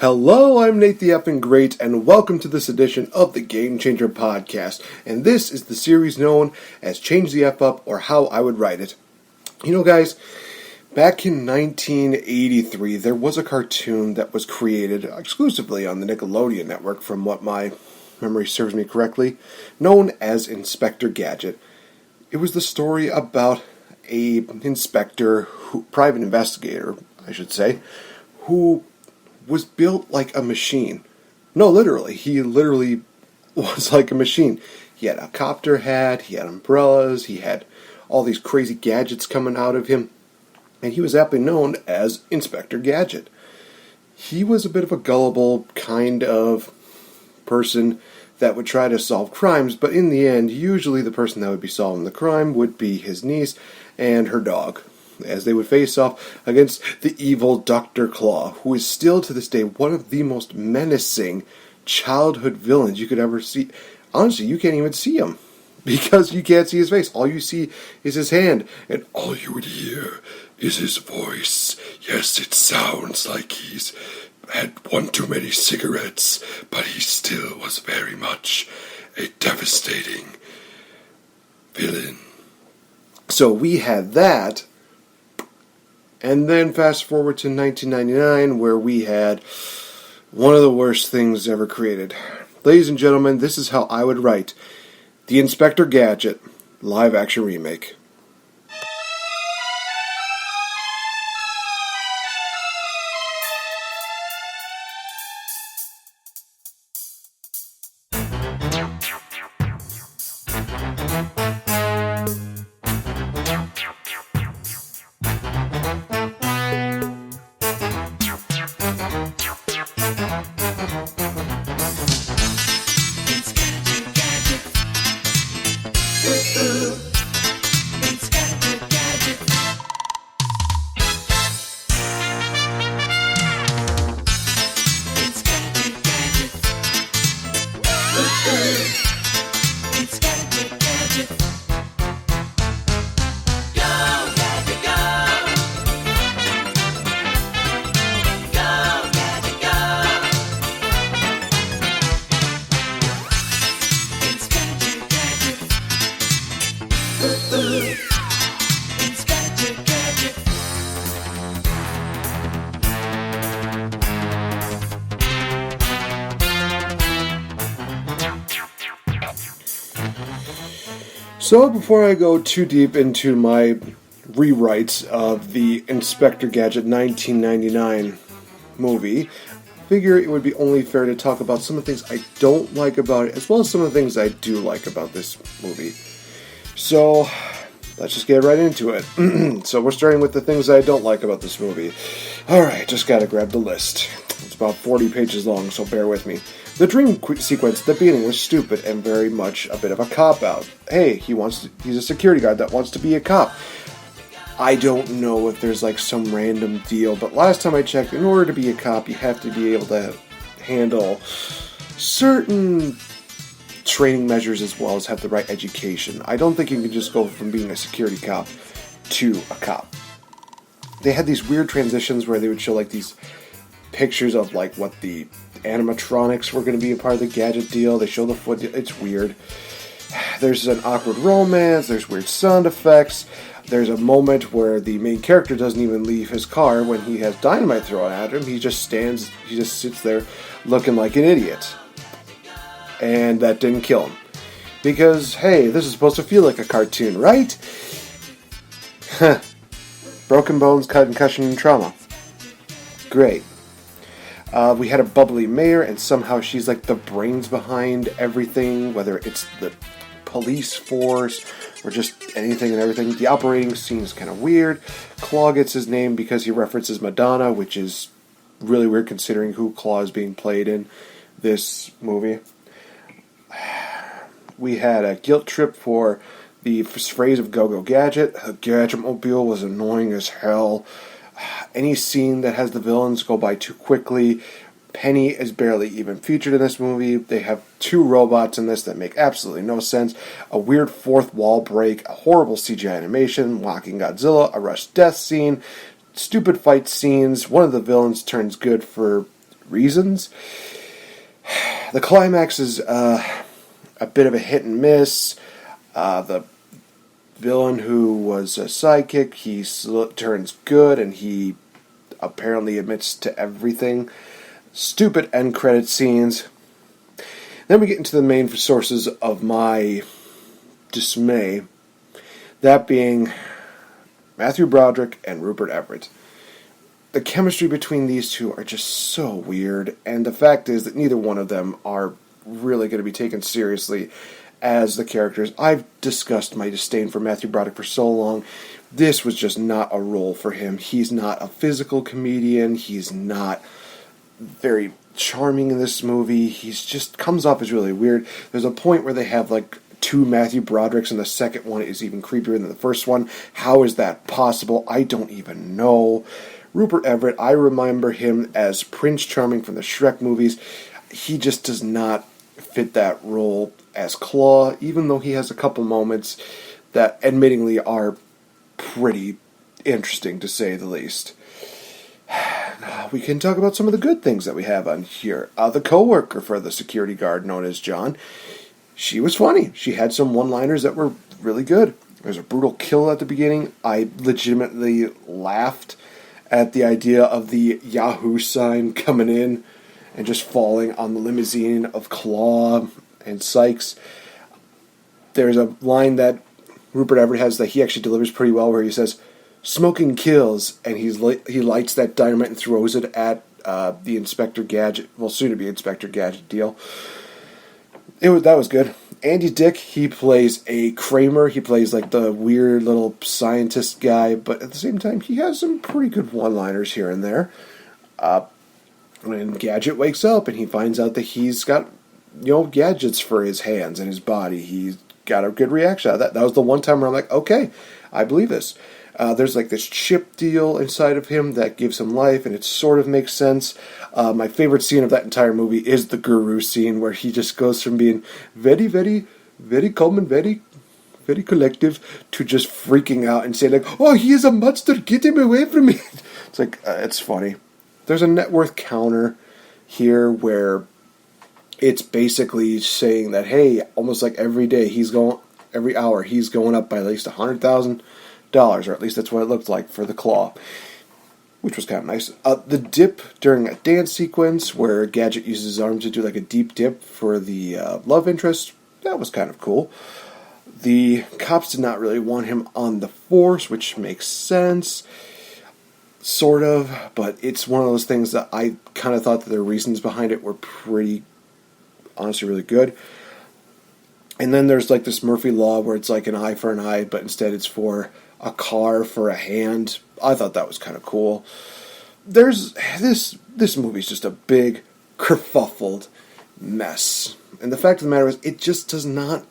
Hello, I'm NateFNGreat, and welcome to this edition of the Game Changer Podcast. And this is the series known as Change the F Up, or How I Would Write It. You know, guys, back in 1983, there was a cartoon that was created exclusively on the Nickelodeon network, from what my memory serves me correctly, known as Inspector Gadget. It was the story about an inspector, private investigator, I should say, who was built like a machine. No, literally. He literally was like a machine. He had a copter hat, he had umbrellas, he had all these crazy gadgets coming out of him, and he was aptly known as Inspector Gadget. He was a bit of a gullible kind of person that would try to solve crimes, but in the end, usually the person that would be solving the crime would be his niece and her dog, as they would face off against the evil Dr. Claw, who is still to this day one of the most menacing childhood villains you could ever see. Honestly, you can't even see him, because you can't see his face. All you see is his hand, and all you would hear is his voice. Yes, it sounds like he's had one too many cigarettes, but he still was very much a devastating villain. So we had that. And then fast forward to 1999, where we had one of the worst things ever created. Ladies and gentlemen, this is how I would write the Inspector Gadget live-action remake. So before I go too deep into my rewrites of the Inspector Gadget 1999 movie, I figure it would be only fair to talk about some of the things I don't like about it, as well as some of the things I do like about this movie. So let's just get right into it. So we're starting with the things I don't like about this movie. Alright, just gotta grab the list. It's about 40 pages long, so bear with me. The dream sequence at the beginning was stupid and very much a bit of a cop-out. Hey, he's a security guard that wants to be a cop. I don't know if there's like some random deal, but last time I checked, in order to be a cop, you have to be able to handle certain training measures as well as have the right education. I don't think you can just go from being a security cop to a cop. They had these weird transitions where they would show like these pictures of like what the animatronics were going to be a part of the gadget deal. They show the foot. It's weird. There's an awkward romance. There's weird sound effects. There's a moment where the main character doesn't even leave his car when he has dynamite thrown at him. He just sits there looking like an idiot. And that didn't kill him. Because, hey, this is supposed to feel like a cartoon, right? Broken bones, concussion, and trauma. Great. We had a bubbly mayor, and somehow she's like the brains behind everything, whether it's the police force or just anything and everything. The operating scene is kind of weird. Claw gets his name because he references Madonna, which is really weird considering who Claw is being played in this movie. We had a guilt trip for the phrase of Go Gadget. The Gadget-mobile was annoying as hell. Any scene that has the villains go by too quickly. Penny is barely even featured in this movie. They have two robots in this that make absolutely no sense. A weird fourth wall break, a horrible CGI animation, mocking Godzilla, a rushed death scene, stupid fight scenes. One of the villains turns good for reasons. The climax is a bit of a hit and miss. The villain who was a sidekick, he turns good, and he apparently admits to everything. Stupid end credit scenes. Then we get into the main sources of my dismay. That being Matthew Broderick and Rupert Everett. The chemistry between these two are just so weird, and the fact is that neither one of them are really going to be taken seriously as the characters. I've discussed my disdain for Matthew Broderick for so long. This was just not a role for him. He's not a physical comedian. He's not very charming in this movie. He's just comes off as really weird. There's a point where they have like two Matthew Brodericks, and the second one is even creepier than the first one. How is that possible? I don't even know. Rupert Everett, I remember him as Prince Charming from the Shrek movies. He just does not fit that role as Claw, even though he has a couple moments that admittingly are pretty interesting, to say the least. We can talk about some of the good things that we have on here. The co-worker for the security guard, known as John, she was funny. She had some one-liners that were really good. There's a brutal kill at the beginning. I legitimately laughed at the idea of the Yahoo sign coming in and just falling on the limousine of Claw and Sykes. There's a line that Rupert Everett has that he actually delivers pretty well, where he says, "Smoking kills," and he lights that dynamite and throws it at the Inspector Gadget, well, soon-to-be Inspector Gadget deal. That was good. Andy Dick, he plays a Kramer. He plays like the weird little scientist guy, but at the same time, he has some pretty good one-liners here and there. When Gadget wakes up and he finds out that he's got, gadgets for his hands and his body, he's got a good reaction out of that. That was the one time where I'm like, okay, I believe this. There's like this chip deal inside of him that gives him life, and it sort of makes sense. My favorite scene of that entire movie is the Guru scene, where he just goes from being very, very, very calm and very, very collective to just freaking out and saying like, "Oh, he is a monster! Get him away from me!" It's like, it's funny. There's a net worth counter here where it's basically saying that, hey, almost like every hour he's going up by at least $100,000. Or at least that's what it looked like for the Claw, which was kind of nice. The dip during a dance sequence where Gadget uses his arm to do like a deep dip for the love interest, that was kind of cool. The cops did not really want him on the force, which makes sense, sort of, but it's one of those things that I kind of thought that the reasons behind it were pretty, honestly, really good. And then there's like this Murphy Law where it's like an eye for an eye, but instead it's for a car for a hand. I thought that was kind of cool. There's this movie's just a big kerfuffled mess. And the fact of the matter is, it just does not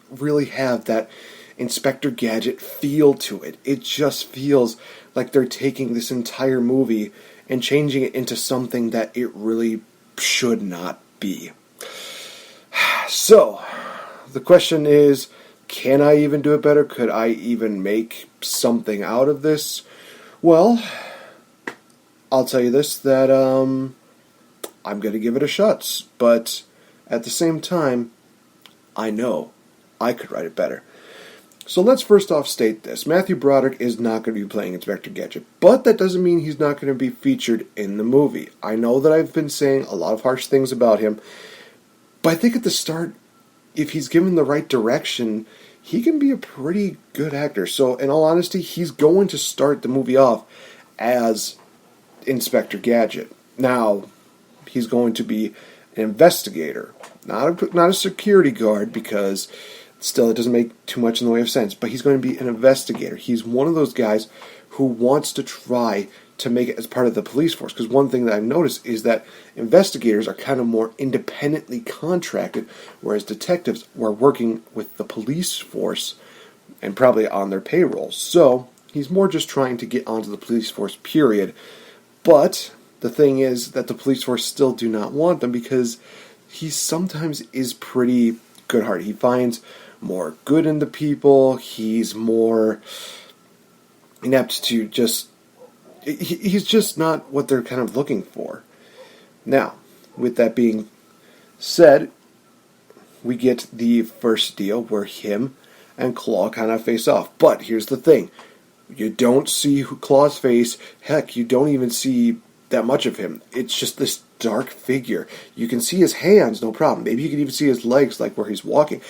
really have that Inspector Gadget feel to it. It just feels like they're taking this entire movie and changing it into something that it really should not be. So, the question is, can I even do it better? Could I even make something out of this? Well, I'll tell you this, that I'm going to give it a shot. But at the same time, I know I could write it better. So let's first off state this. Matthew Broderick is not going to be playing Inspector Gadget, but that doesn't mean he's not going to be featured in the movie. I know that I've been saying a lot of harsh things about him, but I think at the start, if he's given the right direction, he can be a pretty good actor. So, in all honesty, he's going to start the movie off as Inspector Gadget. Now, he's going to be an investigator, not a security guard, because still it doesn't make too much in the way of sense, but he's going to be an investigator. He's one of those guys who wants to try to make it as part of the police force, because one thing that I've noticed is that investigators are kind of more independently contracted, whereas detectives were working with the police force and probably on their payroll. So he's more just trying to get onto the police force, period. But the thing is that the police force still do not want them, because he sometimes is pretty good-hearted. He finds more good in the people. He's more inept to just... He's just not what they're kind of looking for. Now, with that being said, we get the first deal where him and Claw kind of face off. But here's the thing. You don't see Claw's face. Heck, you don't even see that much of him. It's just this dark figure. You can see his hands, no problem. Maybe you can even see his legs, like where he's walking.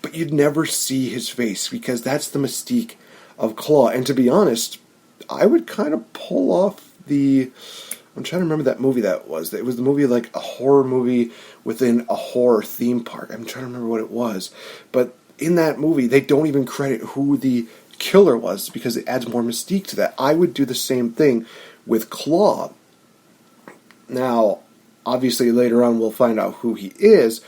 But you'd never see his face, because that's the mystique of Claw. And to be honest, I would kind of pull off the... I'm trying to remember that movie that was. It was the movie, like a horror movie within a horror theme park. I'm trying to remember what it was. But in that movie, they don't even credit who the killer was, because it adds more mystique to that. I would do the same thing with Claw. Now, obviously later on we'll find out who he is,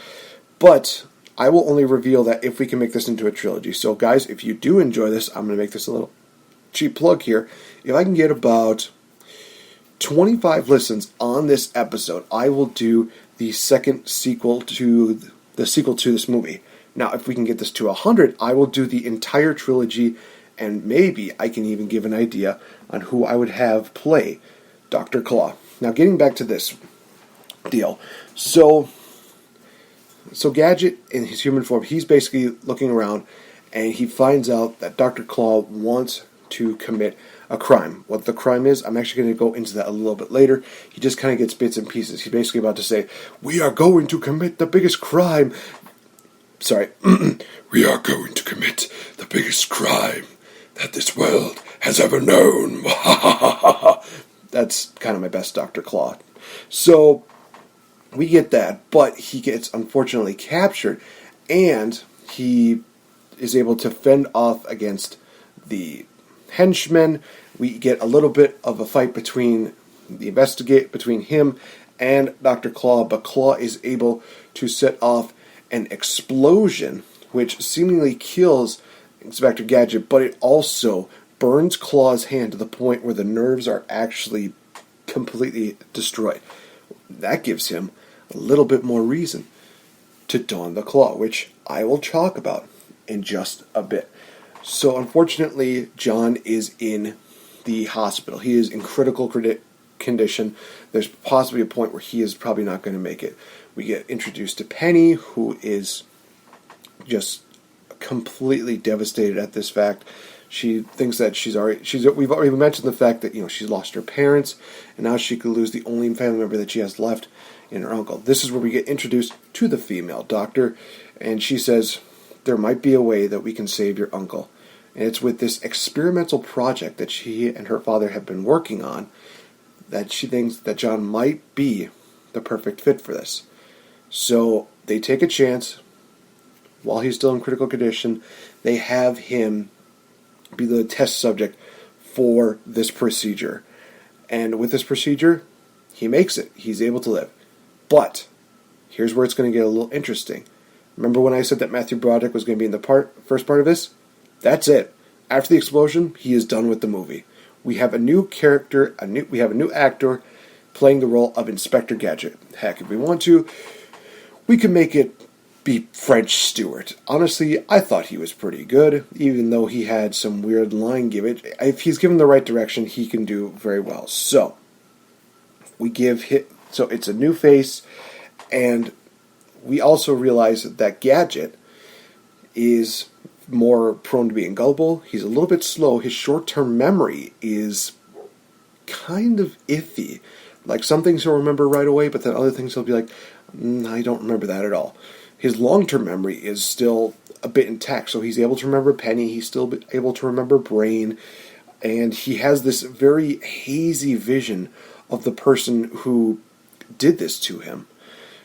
but I will only reveal that if we can make this into a trilogy. So guys, if you do enjoy this, I'm going to make this a little cheap plug here. If I can get about 25 listens on this episode, I will do the sequel to this movie. Now, if we can get this to 100, I will do the entire trilogy, and maybe I can even give an idea on who I would have play Dr. Claw. Now, getting back to this deal. So Gadget, in his human form, he's basically looking around, and he finds out that Dr. Claw wants to commit a crime. What the crime is, I'm actually going to go into that a little bit later. He just kind of gets bits and pieces. He's basically about to say, we are going to commit the biggest crime. Sorry. We are going to commit the biggest crime that this world has ever known. That's kind of my best Dr. Claw. So, we get that, but he gets unfortunately captured, and he is able to fend off against the henchmen. We get a little bit of a fight between him and Dr. Claw, but Claw is able to set off an explosion which seemingly kills Inspector Gadget, but it also burns Claw's hand to the point where the nerves are actually completely destroyed. That gives him a little bit more reason to don the claw, which I will talk about in just a bit. So unfortunately, John is in the hospital. He is in critical condition. There's possibly a point where he is probably not going to make it. We get introduced to Penny, who is just completely devastated at this fact. She thinks that we've already mentioned the fact that, she's lost her parents, and now she could lose the only family member that she has left in her uncle. This is where we get introduced to the female doctor, and she says, there might be a way that we can save your uncle. And it's with this experimental project that she and her father have been working on that she thinks that John might be the perfect fit for this. So they take a chance. While he's still in critical condition, they have him be the test subject for this procedure. And with this procedure, he makes it. He's able to live. But here's where it's going to get a little interesting. Remember when I said that Matthew Broderick was going to be in the first part of this? That's it. After the explosion, he is done with the movie. We have a new character, we have a new actor playing the role of Inspector Gadget. Heck, if we want to, we can make it be French Stewart. Honestly, I thought he was pretty good, even though he had some weird line given. If he's given the right direction, he can do very well. So it's a new face, and we also realize that Gadget is more prone to being gullible. He's a little bit slow. His short-term memory is kind of iffy. Like, some things he'll remember right away, but then other things he'll be like, I don't remember that at all. His long-term memory is still a bit intact, so he's able to remember Penny, he's still able to remember Brain, and he has this very hazy vision of the person who did this to him.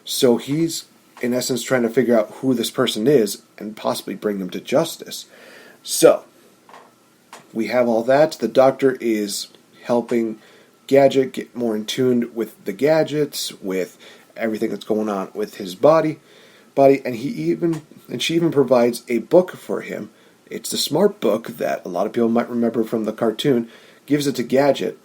So he's, in essence, trying to figure out who this person is and possibly bring them to justice. So, we have all that. The doctor is helping Gadget get more in tune with the gadgets, with everything that's going on with his body, and she even provides a book for him. It's the smart book that a lot of people might remember from the cartoon. Gives it to Gadget,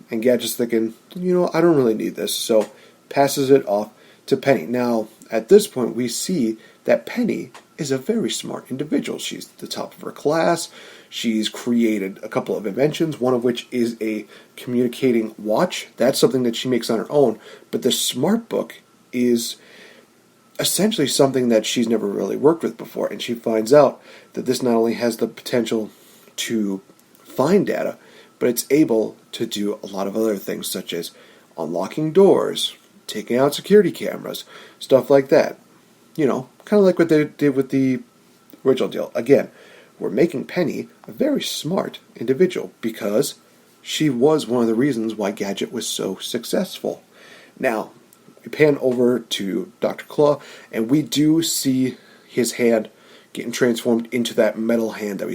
and Gadget's thinking, I don't really need this, so passes it off to Penny. Now, at this point, we see that Penny is a very smart individual. She's the top of her class. She's created a couple of inventions, one of which is a communicating watch. That's something that she makes on her own. But the smart book is essentially something that she's never really worked with before. And she finds out that this not only has the potential to find data, but it's able to do a lot of other things, such as unlocking doors, taking out security cameras, stuff like that. You know, kind of like what they did with the original deal. Again, we're making Penny a very smart individual because she was one of the reasons why Gadget was so successful. Now, we pan over to Dr. Claw, and we do see his hand getting transformed into that metal hand that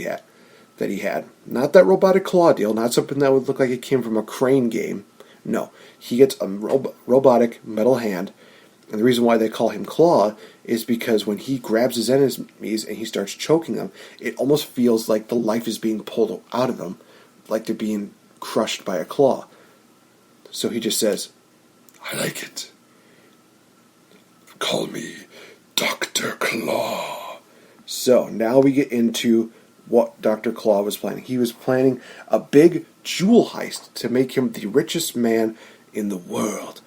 he had. Not that robotic claw deal, not something that would look like it came from a Crane game. No, he gets a robotic metal hand, and the reason why they call him Claw is because when he grabs his enemies and he starts choking them, it almost feels like the life is being pulled out of them, like they're being crushed by a claw. So he just says, "I like it. Call me Dr. Claw." So now we get into what Dr. Claw was planning. He was planning a big jewel heist to make him the richest man in the world.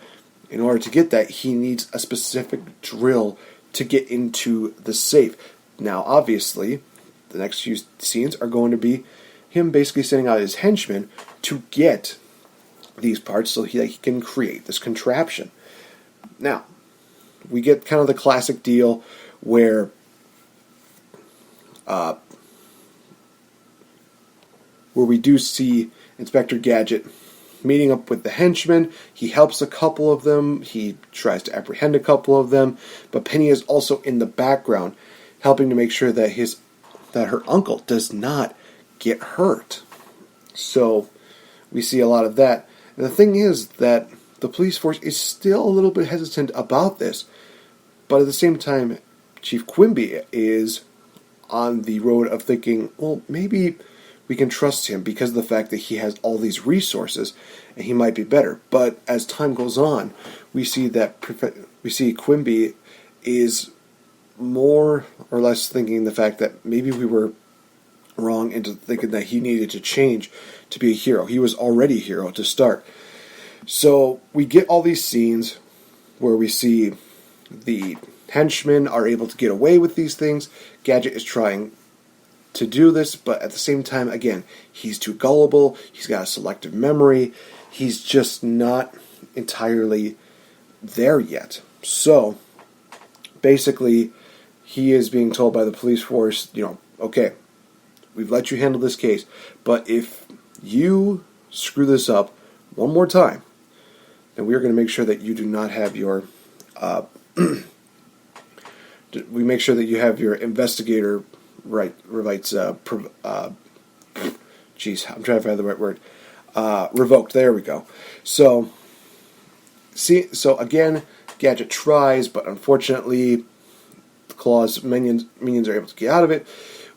In order to get that, he needs a specific drill to get into the safe. Now, obviously, the next few scenes are going to be him basically sending out his henchmen to get these parts so he can create this contraption. Now, we get kind of the classic deal where we do see Inspector Gadget meeting up with the henchmen. He helps a couple of them. He tries to apprehend a couple of them. But Penny is also in the background, helping to make sure that her uncle does not get hurt. So we see a lot of that. And the thing is that the police force is still a little bit hesitant about this. But at the same time, Chief Quimby is on the road of thinking, well, maybe we can trust him because of the fact that he has all these resources and he might be better. But as time goes on, we see Quimby is more or less thinking the fact that maybe we were wrong into thinking that he needed to change to be a hero. He was already a hero to start. So we get all these scenes where we see the henchmen are able to get away with these things. Gadget is trying to do this, but at the same time, again, he's too gullible, he's got a selective memory, he's just not entirely there yet. So, basically, he is being told by the police force, okay, we've let you handle this case, but if you screw this up one more time, then we're going to make sure that you do not have your, we make sure that you have your investigator rights, I'm trying to find the right word, revoked, there we go. So again, Gadget tries, but unfortunately, Claw's minions are able to get out of it.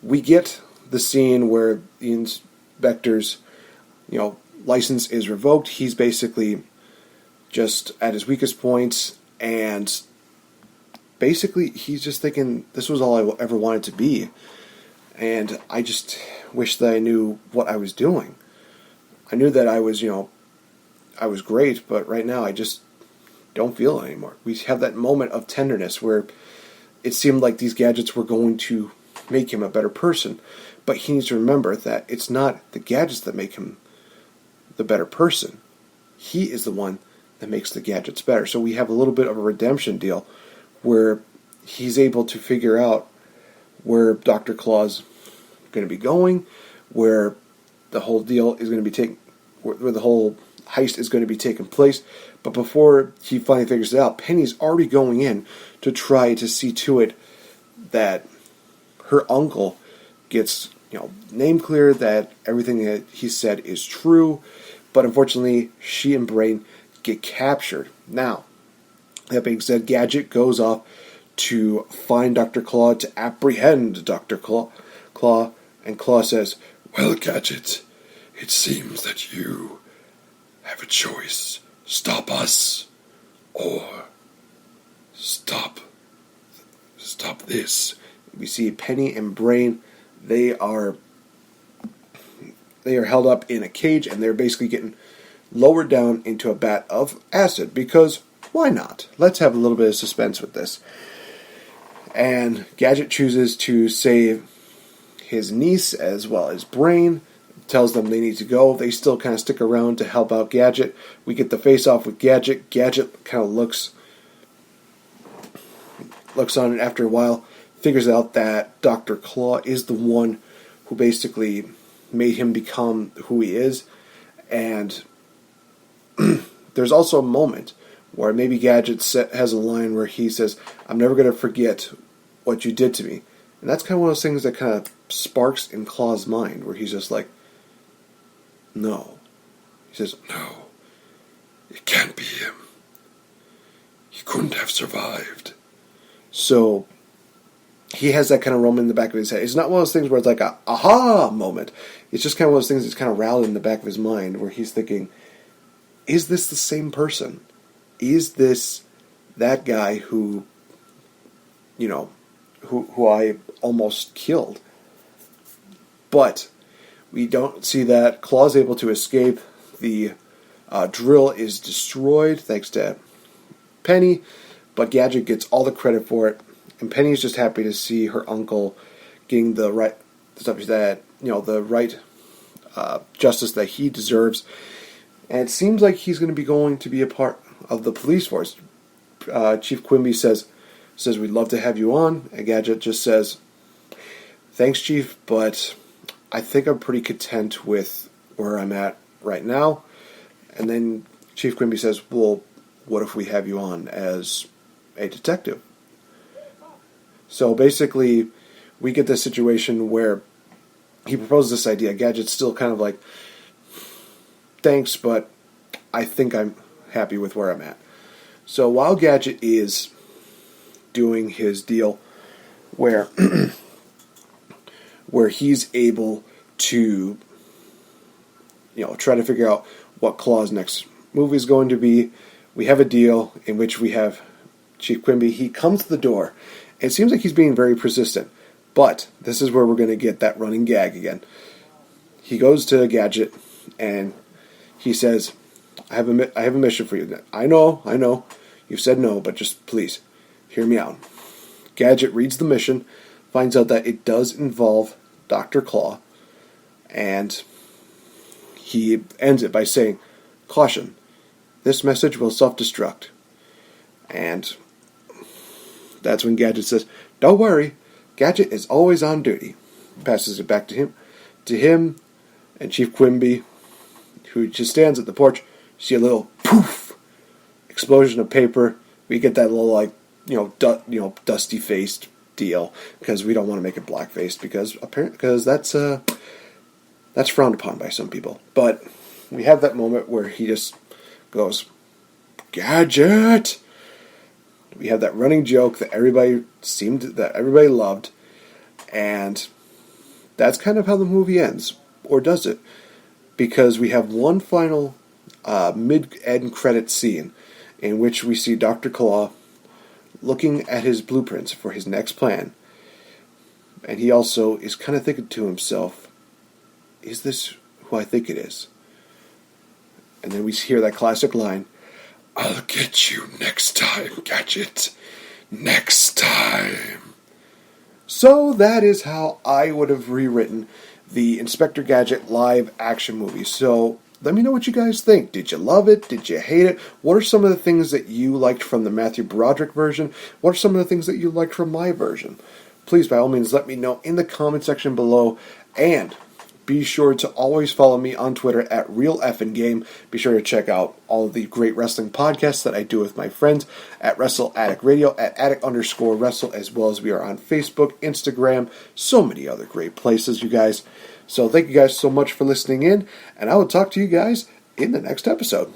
We get the scene where the inspector's, license is revoked. He's basically just at his weakest points, and basically he's just thinking, this was all I ever wanted to be, and I just wish that I knew what I was doing. I knew that I was great, but right now I just don't feel it anymore. We have that moment of tenderness where it seemed like these gadgets were going to make him a better person, but he needs to remember that it's not the gadgets that make him the better person. He is the one that makes the gadgets better. So we have a little bit of a redemption deal where he's able to figure out where Dr. Claw's going to be going, where the whole deal is going to be where the whole heist is going to be taking place. But before he finally figures it out, Penny's already going in to try to see to it that her uncle gets, name clear, that everything that he said is true. But unfortunately, she and Brain get captured. Now, that being said, Gadget goes off to find Dr. Claw, to apprehend Dr. Claw, and Claw says, "Well, Gadget, it seems that you have a choice. Stop us, or stop this." We see Penny and Brain. They are held up in a cage, and they're basically getting lowered down into a vat of acid, because why not? Let's have a little bit of suspense with this. And Gadget chooses to save his niece as well as Brain, tells them they need to go. They still kind of stick around to help out Gadget. We get the face-off with Gadget. Gadget kind of looks on it after a while, figures out that Dr. Claw is the one who basically made him become who he is. And there's also a moment where maybe Gadget has a line where he says, "I'm never going to forget what you did to me." And that's kind of one of those things that kind of sparks in Claw's mind, where he's just like, no. He says, "No, it can't be him. He couldn't have survived." So he has that kind of roaming in the back of his head. It's not one of those things where it's like a aha moment. It's just kind of one of those things that's kind of rallied in the back of his mind, where he's thinking, is this the same person? Is this that guy who, who I almost killed? But we don't see that. Claw's able to escape. The drill is destroyed thanks to Penny, but Gadget gets all the credit for it. And Penny's just happy to see her uncle getting the right justice that he deserves. And it seems like he's going to be going to be a part of the police force. Chief Quimby says, "We'd love to have you on." And Gadget just says, "Thanks, Chief, but I think I'm pretty content with where I'm at right now." And then Chief Quimby says, "Well, what if we have you on as a detective?" So basically, we get this situation where he proposes this idea. Gadget's still kind of like, "Thanks, but I think I'm happy with where I'm at." So while Gadget is doing his deal where he's able to try to figure out what Claw's next movie is going to be, we have a deal in which we have Chief Quimby. He comes to the door. It seems like he's being very persistent, but this is where we're going to get that running gag again. He goes to Gadget and he says, I have a mission for you." I know, you've said no, but just please, hear me out." Gadget reads the mission, finds out that it does involve Dr. Claw, and he ends it by saying, "Caution, this message will self-destruct." And that's when Gadget says, "Don't worry, Gadget is always on duty." Passes it back to him, and Chief Quimby, who just stands at the porch, see a little poof explosion of paper. We get that little dusty faced deal, because we don't want to make it black faced, because that's frowned upon by some people. But we have that moment where he just goes, "Gadget!" We have that running joke that everybody loved, and that's kind of how the movie ends, or does it? Because we have one final mid-end credit scene in which we see Dr. Claw looking at his blueprints for his next plan, and he also is kind of thinking to himself, is this who I think it is? And then we hear that classic line, "I'll get you next time, Gadget. Next time." So that is how I would have rewritten the Inspector Gadget live action movie. So let me know what you guys think. Did you love it? Did you hate it? What are some of the things that you liked from the Matthew Broderick version? What are some of the things that you liked from my version? Please, by all means, let me know in the comment section below. And be sure to always follow me on Twitter at RealFNGame. Be sure to check out all of the great wrestling podcasts that I do with my friends at Wrestle Addict Radio, at Addict_Wrestle, as well as we are on Facebook, Instagram, so many other great places, you guys. So thank you guys so much for listening in, and I will talk to you guys in the next episode.